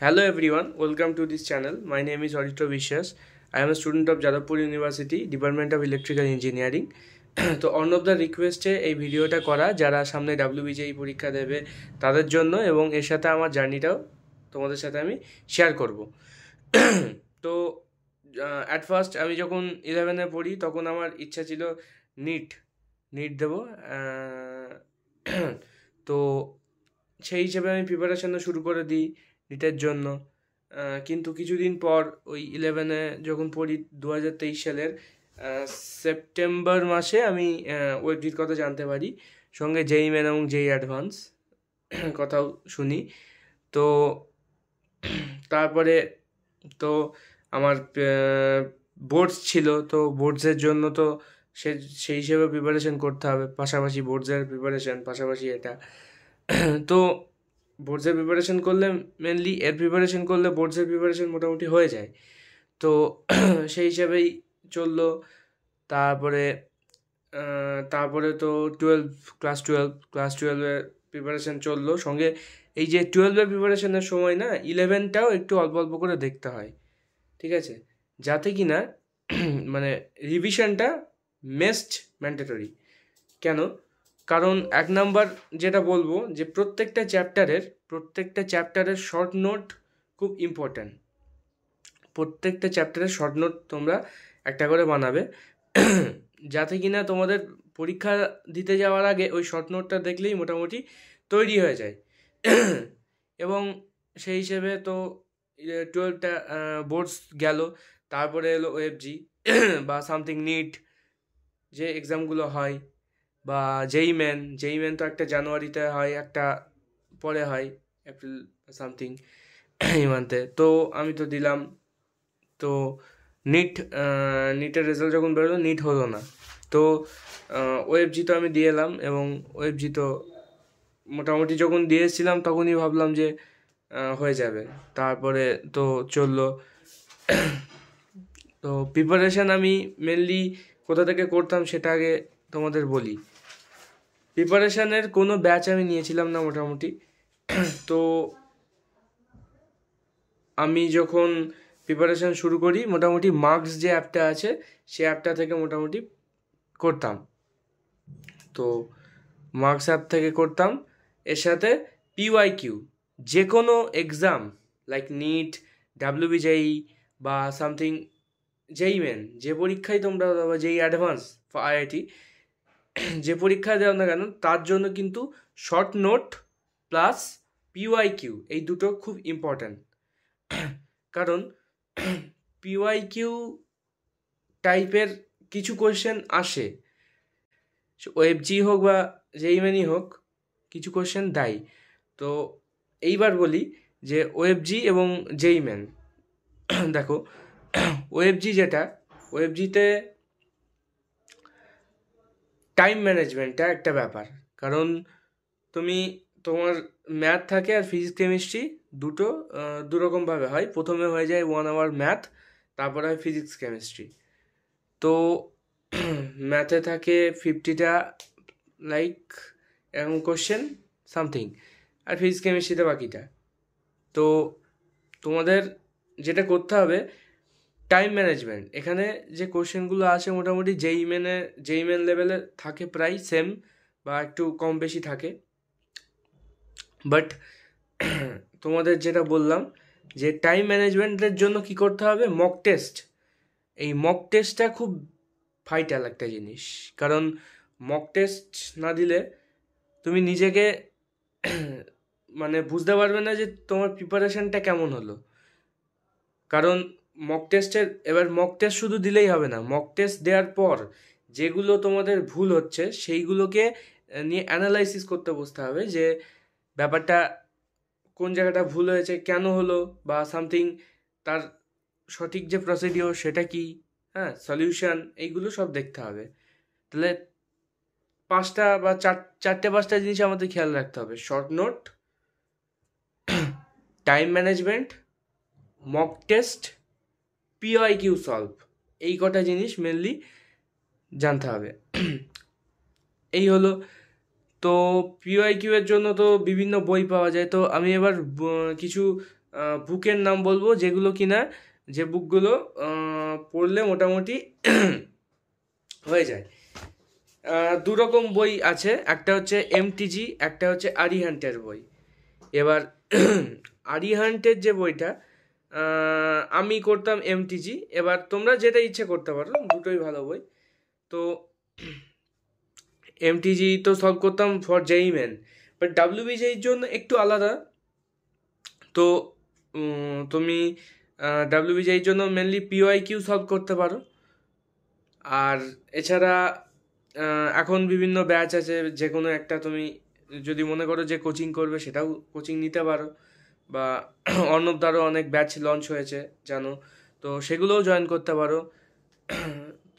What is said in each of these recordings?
Hello everyone, welcome to this channel. My name is Aditya Vishwas. I am a student of Jadavpur University, Department of Electrical Engineering. তো অর্ণবদার রিকোয়েস্টে এই ভিডিওটা করা যারা সামনে WBJEE পরীক্ষা দেবে তাদের জন্য, এবং এর সাথে আমার জার্নিটাও তোমাদের সাথে আমি শেয়ার করব। তো অ্যাট ফার্স্ট আমি যখন 11-এ পড়ি তখন আমার ইচ্ছা ছিল নিট দেবো। তো সেই হিসেবে আমি প্রিপারেশনও শুরু করে দিই নিটের জন্য। কিন্তু কিছুদিন পর ওই 11-এ যখন পড়ি 2023 সালের সেপ্টেম্বর মাসে আমি ওয়েবজির কথা জানতে পারি, সঙ্গে জেই মেন এবং জেই অ্যাডভান্স কথাও শুনি। তো তারপরে তো আমার বোর্ডস ছিল, তো বোর্ডসের জন্য তো সেই হিসেবে প্রিপারেশন করতে হবে, পাশাপাশি বোর্ডসের প্রিপারেশন পাশাপাশি এটা। তো বোর্ডসের প্রিপারেশন করলে মেনলি এর প্রিপারেশন করলে বোর্ডসের প্রিপারেশন মোটামুটি হয়ে যায়। তো সেই হিসাবেই চললো। তারপরে তো ক্লাস টুয়েলভের প্রিপারেশন চললো, সঙ্গে এই যে 12-এর প্রিপারেশনের সময় না 11টাও একটু অল্প অল্প করে দেখতে হয়, ঠিক আছে, যাতে কি না মানে রিভিশনটা ম্যান্ডেটরি। কেন? কারণ 1 নাম্বার যেটা বলবো যে প্রত্যেকটা চ্যাপ্টারের শর্ট নোট খুব ইম্পর্ট্যান্ট। প্রত্যেকটা চ্যাপ্টারের শর্ট নোট তোমরা একটা করে বানাবে, যাতে কিনা তোমাদের পরীক্ষা দিতে যাওয়ার আগে ওই শর্ট নোটটা দেখলেই মোটামুটি তৈরি হয়ে যায়। এবং সেই হিসেবে তো 12টা বোর্ডস গেল, তারপরে এলো ওএফজি বা সামথিং নিট যে এক্সামগুলো হয়, বা জেই মেন তো একটা জানুয়ারিতে হয়, একটা পরে হয় এপ্রিল সামথিং এই মান্থে। তো আমি তো দিলাম। তো নিটের রেজাল্ট যখন বেরোলো নিট হলো না, তো ওএফজি তো আমি দিয়ে এলাম, এবং ওএফজি তো মোটামুটি যখন দিয়েছিলাম তখনই ভাবলাম যে হয়ে যাবে। তারপরে তো চললো। তো প্রিপারেশান আমি মেনলি কোথা থেকে করতাম সেটা আগে তোমাদের বলি। প্রিপারেশানের কোনো ব্যাচ আমি নিয়েছিলাম না মোটামুটি। তো আমি যখন প্রিপারেশান শুরু করি মোটামুটি মার্কস যে অ্যাপটা আছে সে অ্যাপটা থেকে মোটামুটি করতাম। তো মার্কস অ্যাপ থেকে করতাম, এর সাথে পিওয়াইকিউ যে কোনো এক্সাম লাইক নিট, WBJEE বা সামথিং জেই মেন, যে পরীক্ষায় তোমরা বা জেই অ্যাডভান্স IIT যে পরীক্ষা দেওয়া না কেন তার জন্য কিন্তু শর্ট নোট প্লাস পিওয়াইকিউ এই দুটো খুব ইম্পর্ট্যান্ট। কারণ পিওয়াইকিউ টাইপের কিছু কোয়েশ্চেন আসে, ওএফজি হোক বা জেই মেনই হোক, কিছু কোয়েশ্চেন দেয়। তো এইবার বলি যে ওএফজি এবং জেই মেন দেখো, ওএফজিতে টাইম ম্যানেজমেন্টটা একটা ব্যাপার। কারণ তোমার ম্যাথ থাকে আর ফিজিক্স কেমিস্ট্রি দুটো দুরকমভাবে হয়। প্রথমে হয়ে যায় 1 আওয়ার ম্যাথ, তারপরে হয় ফিজিক্স কেমিস্ট্রি। তো ম্যাথে থাকে 50টা লাইক এরকম কোশ্চেন সামথিং, আর ফিজিক্স কেমিস্ট্রিতে বাকিটা। তো তোমাদের যেটা করতে হবে টাইম ম্যানেজমেন্ট। এখানে যে কোশ্চেনগুলো আসে মোটামুটি জেই মেন লেভেলে থাকে, প্রায় সেম বা একটু কম বেশি থাকে। বাট তোমাদের যেটা বললাম যে টাইম ম্যানেজমেন্টের জন্য কি করতে হবে, মক টেস্ট। এই মক টেস্টটা খুব ভাইটাল একটা জিনিস, কারণ মক টেস্ট না দিলে তুমি নিজেকে মানে বুঝতে পারবে না যে তোমার প্রিপারেশনটা কেমন হলো। কারণ মক টেস্ট শুধু দিলেই হবে না, মক টেস্ট দেওয়ার পর যেগুলো তোমাদের ভুল হচ্ছে সেইগুলোকে নিয়ে অ্যানালাইসিস করতে বসতে হবে, যে ব্যাপারটা কোন জায়গাটা ভুল হয়েছে, কেন হলো, বা সামথিং তার সঠিক যে প্রসিডিওর সেটা কি, হ্যাঁ, সলিউশন, এইগুলো সব দেখতে হবে। তাহলে 5টা বা 4টে-5টা জিনিস আমাদের খেয়াল রাখতে হবে: short note, time management, mock test, PYQ solve. এই কটা জিনিস মেনলি জানতে হবে। এই হলো। তো পিওয়াইকিউ এর জন্য তো বিভিন্ন বই পাওয়া যায়। তো আমি এবার কিছু বুকের নাম বলবো, যেগুলো কিনা যে বুকগুলো পড়লে মোটামুটি হয়ে যায়। দু রকম বই আছে, একটা হচ্ছে এমটিজি, একটা হচ্ছে আরিহান্টের বই। এবার আরিহান্টের যে বইটা, আমি করতাম এমটিজি। এবার তোমরা যেটা ইচ্ছে করতে পারো, দুটোই ভালো বই। তো এমটিজি তো সলভ করতাম ফর জেই মেন, বাট ডাব্লিউবিজের জন্য একটু আলাদা। তো তুমি ডাব্লিউবিজের জন্য মেনলি পিওয়াই কিউ সলভ করতে পারো। আর এছাড়া এখন বিভিন্ন ব্যাচ আছে, যে কোনো একটা তুমি যদি মনে করো যে কোচিং করবে, সেটাও কোচিং নিতে পারো। বা অর্ণবদারও অনেক ব্যাচ লঞ্চ হয়েছে জানো, তো সেগুলোও জয়েন করতে পারো।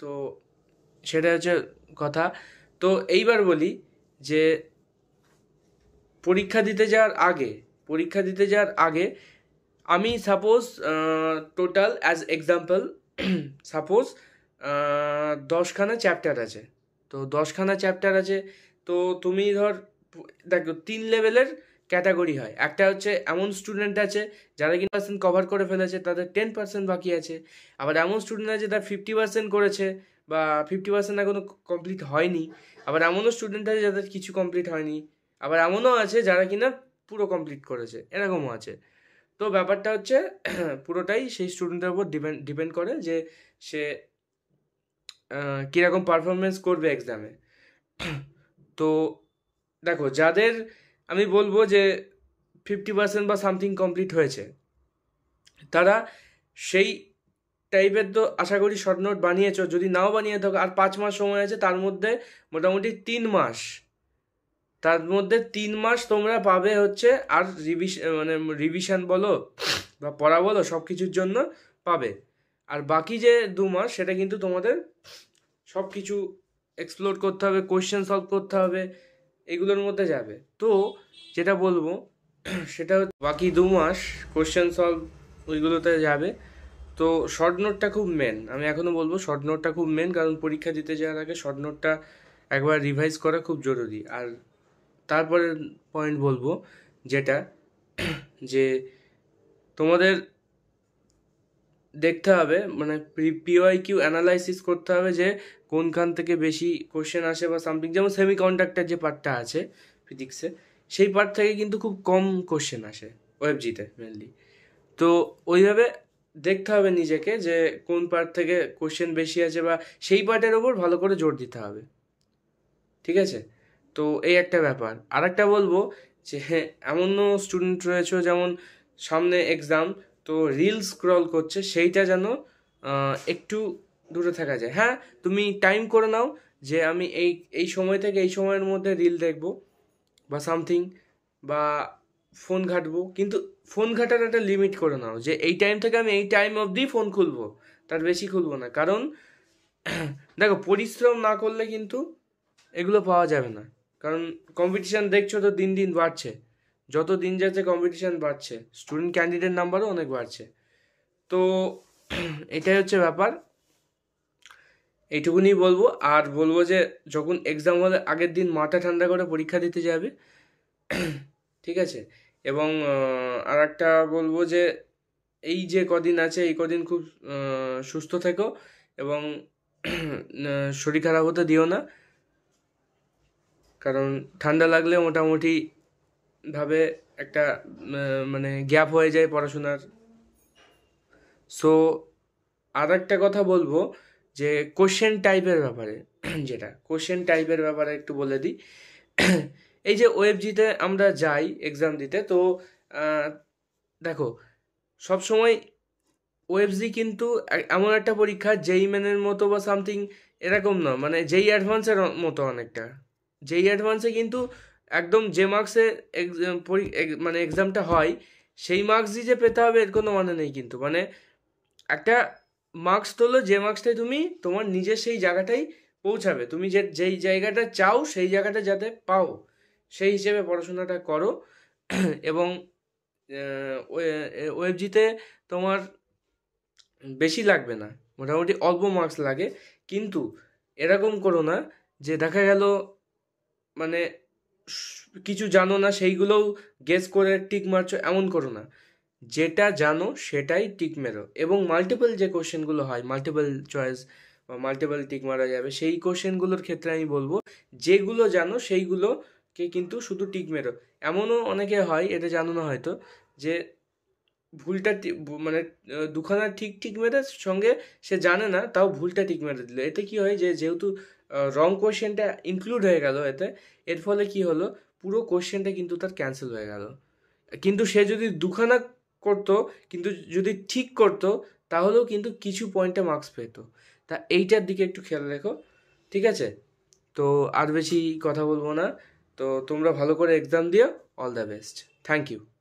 তো সেটা হচ্ছে কথা। তো এইবার বলি যে পরীক্ষা দিতে যাওয়ার আগে আমি suppose total as example suppose 10খানা চ্যাপ্টার আছে। তো 10খানা চ্যাপ্টার আছে, তো তুমি ধর দেখো 3 লেভেলের ক্যাটাগরি হয়। একটা হচ্ছে এমন স্টুডেন্ট আছে যারা কিন্তু পার্সেন্ট কভার করে ফেলেছে, তাদের 10% বাকি আছে। আবার এমন স্টুডেন্ট আছে যারা 50% করেছে বা 50% এখনো কমপ্লিট হয়নি। আবার এমনও স্টুডেন্ট আছে যাদের কিছু কমপ্লিট হয়নি। আবার এমনও আছে যারা কিনা পুরো কমপ্লিট করেছে, এরকমও আছে। তো ব্যাপারটা হচ্ছে পুরোটাই সেই স্টুডেন্টের উপর ডিপেন্ড করে যে সে কীরকম পারফরমেন্স করবে এক্সামে। তো দেখো, যাদের আমি বলবো যে 50% বা সামথিং কমপ্লিট হয়েছে, তারা সেই টাইপের তো আশা করি শর্ট নোট বানিয়েছো। যদি নাও বানিয়ে থাকো, আর 5 মাস সময় আছে, তার মধ্যে মোটামুটি 3 মাস তোমরা পাবে হচ্ছে আর রিভিশন বলো বা পড়া বলো, সব কিছুর জন্য পাবে। আর বাকি যে 2 মাস, সেটা কিন্তু তোমাদের সব কিছু এক্সপ্লোর করতে হবে, কোয়েশ্চেন সলভ করতে হবে, এগুলোর মধ্যে যাবে। তো যেটা বলবো সেটা হচ্ছে বাকি 2 মাস কোয়েশ্চেন সলভ ওইগুলোতে যাবে। তো শর্ট নোটটা খুব মেন, আমি এখনও বলবো শর্ট নোটটা খুব মেন, কারণ পরীক্ষা দিতে যাওয়ার আগে শর্ট নোটটা একবার রিভাইজ করা খুব জরুরি। আর তারপরে পয়েন্ট বলবো যেটা, যে তোমাদের দেখতে হবে, মানে পিওয়াই কিউ অ্যানালাইসিস করতে হবে যে কোনখান থেকে বেশি কোশ্চেন আসে বা সামথিং। যেমন সেমিকন্ডাক্টর যে পার্টটা আছে ফিজিক্সে, সেই পার্ট থেকে কিন্তু খুব কম কোশ্চেন আসে ওএফজিতে মেনলি। তো ওইভাবে দেখতে হবে নিজেকে যে কোন পার্ট থেকে কোশ্চেন বেশি আছে, বা সেই পার্টের ওপর ভালো করে জোর দিতে হবে। ঠিক আছে? তো এই একটা ব্যাপার। আর একটা বলবো যে হ্যাঁ, এমনও স্টুডেন্ট রয়েছে যেমন সামনে এক্সাম, তো রিল স্ক্রল করছে, সেইটা যেন একটু দূরে থাকা যায়। হ্যাঁ, তুমি টাইম করে নাও যে আমি এই এই সময় থেকে এই সময়ের মধ্যে রিল দেখবো বা সামথিং, বা ফোন ঘাঁটবো, কিন্তু ফোন ঘাঁটার একটা লিমিট করে নাও যে এই টাইম থেকে আমি এই টাইম অবধি ফোন খুলবো, তার বেশি খুলবো না। কারণ দেখো, পরিশ্রম না করলে কিন্তু এগুলো পাওয়া যাবে না। কারণ কম্পিটিশান দেখছো তো দিন দিন বাড়ছে, যত দিন যাচ্ছে কম্পিটিশান বাড়ছে, স্টুডেন্ট ক্যান্ডিডেট নাম্বারও অনেক বাড়ছে। তো এটাই হচ্ছে ব্যাপার, এইটুকুনি বলবো। আর বলবো যে যখন এক্সাম হলে আগের দিন মাথা ঠান্ডা করে পরীক্ষা দিতে যাবে, ঠিক আছে? এবং আর একটা বলবো যে এই যে কদিন আছে, এই কদিন খুব সুস্থ থেকো এবং শরীর খারাপ হতে দিও না, কারণ ঠান্ডা লাগলে মোটামুটি ভাবে একটা মানে গ্যাপ হয়ে যায় পড়াশোনার। সো আর একটা কথা বলবো যে কোশ্চেন টাইপের ব্যাপারে, যেটা কোশ্চেন টাইপের ব্যাপারে একটু বলে দিই। এই যে ওএফজিতে আমরা যাই এক্সাম দিতে, তো দেখো সবসময় ওএফজি কিন্তু এমন একটা পরীক্ষা যেই মেনের মতো বা সামথিং এরকম না, মানে যেই অ্যাডভান্সের মতো অনেকটা। যেই অ্যাডভান্সে কিন্তু একদম যে মার্কসে মানে এক্সামটা হয়, সেই মার্কসই যে পেতে হবে এর কোনো মানে নেই কিন্তু। মানে একটা মার্কস তোলো, যে মার্কসটাই তুমি তোমার নিজের সেই জায়গাটাই পৌঁছাবে, তুমি যেই জায়গাটা চাও সেই জায়গাটা যাতে পাও, সেই হিসেবে পড়াশোনাটা করো। এবং ওএফজিতে তোমার বেশি লাগবে না, মোটামুটি অল্প মার্কস লাগে। কিন্তু এরকম করো না যে দেখা গেল মানে কিছু জানো না সেইগুলোও গেস করে টিক মারছো, এমন করো না। যেটা জানো সেটাই টিক মেরো। এবং মাল্টিপল যে কোশ্চেনগুলো হয়, মাল্টিপল চয়েস বা মাল্টিপল টিক মারা যাবে, সেই কোশ্চেনগুলোর ক্ষেত্রে আমি বলবো যেগুলো জানো সেইগুলোকে কিন্তু শুধু টিক মেরো। এমনও অনেকে হয়, এটা জানো না হয়তো, যে ভুলটা মানে দুখানা ঠিক ঠিক মেরে সঙ্গে সে জানে না, তাও ভুলটা ঠিক মেরে দিল। এতে কি হয়, যে যেহেতু রং কোশ্চেনটা ইনক্লুড হয়ে গেল এতে, এর ফলে কি হলো, পুরো কোশ্চেনটা কিন্তু তার ক্যান্সেল হয়ে গেল। কিন্তু সে যদি দুখানা করতো, কিন্তু যদি ঠিক করতো, তাহলেও কিন্তু কিছু পয়েন্টে মার্কস পেতো। তা এইটার দিকে একটু খেয়াল রেখো, ঠিক আছে? তো আর বেশি কথা বলবো না। তো তোমরা ভালো করে এক্সাম দিও। All the best. Thank you.